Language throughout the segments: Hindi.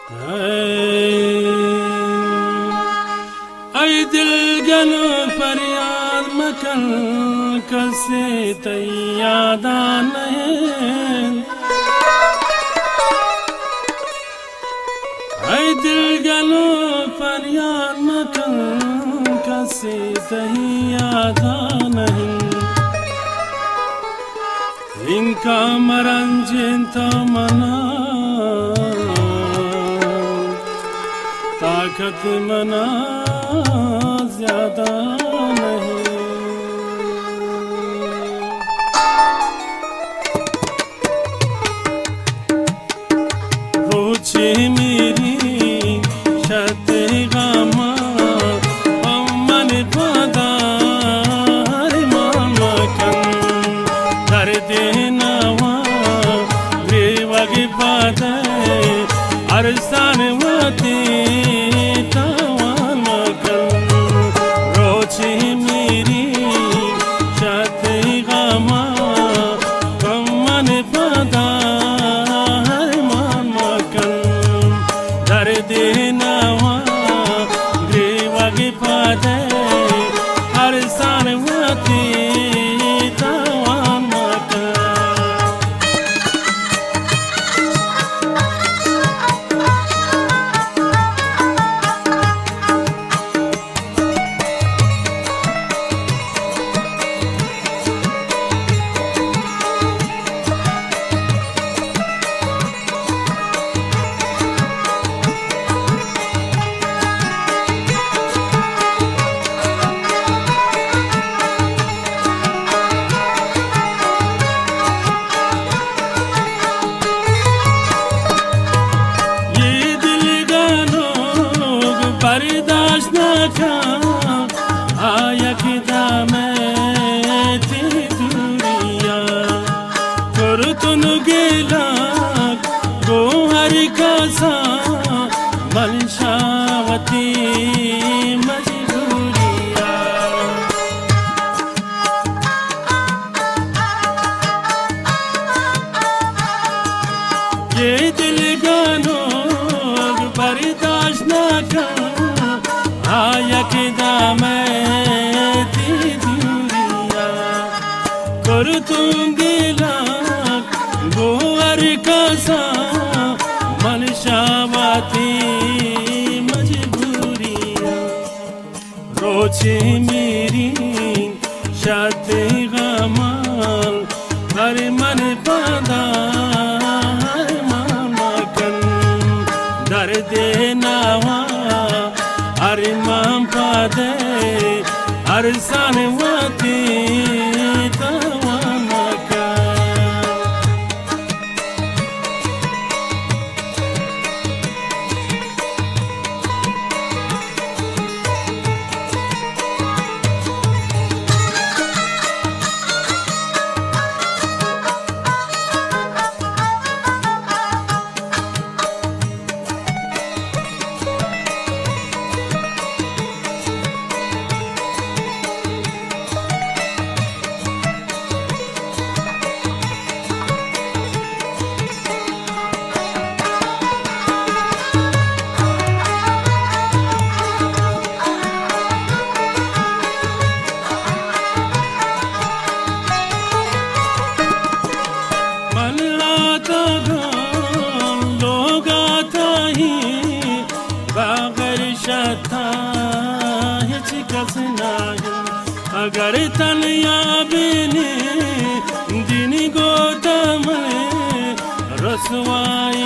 ऐ दिल गलो फरियाद मकन कसे तैयादा नहीं। ऐ दिल गलो फरियाद मकन कसे तैयादा नहीं। इनका मरंजिन मना ताकत मना ज्यादा नहीं। रोचे मेरी शत गामा मन पदार मामा कन दर्द नवा रेवग पादे अरसान वाते आया किदा मैं ती दुनिया कर तुन गेला गो हरि कासा मनशावती मजबूरिया। ये दिल गानो बर्दाश्त न कर आया किदा मैं ती दुनिया कर तुम गिला गोर कासा मनशावाती मजबूरिया। रोचे मेरी शाद गमाल हर मन पादा मामा कन दर्द नवा अरमान पादे अरसान वाते अगर तनिया बिने दिन गोदम रसवाई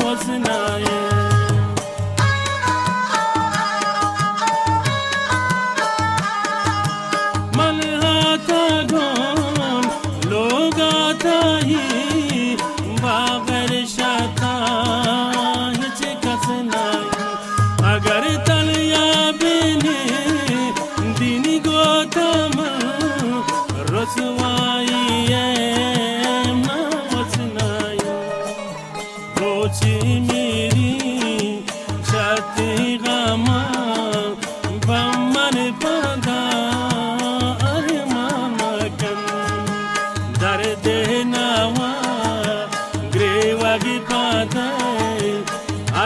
वसनाए मन हाथा गौन लोग आता ही बागर शाता कसनाई। अगर तनिया बिने रसवाई वसनाई। रोचे मेरी छाती गामा बमन पदा अरे मामा कन दर्द नवा ग्रेवगी पादा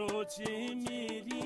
रोजे मेरी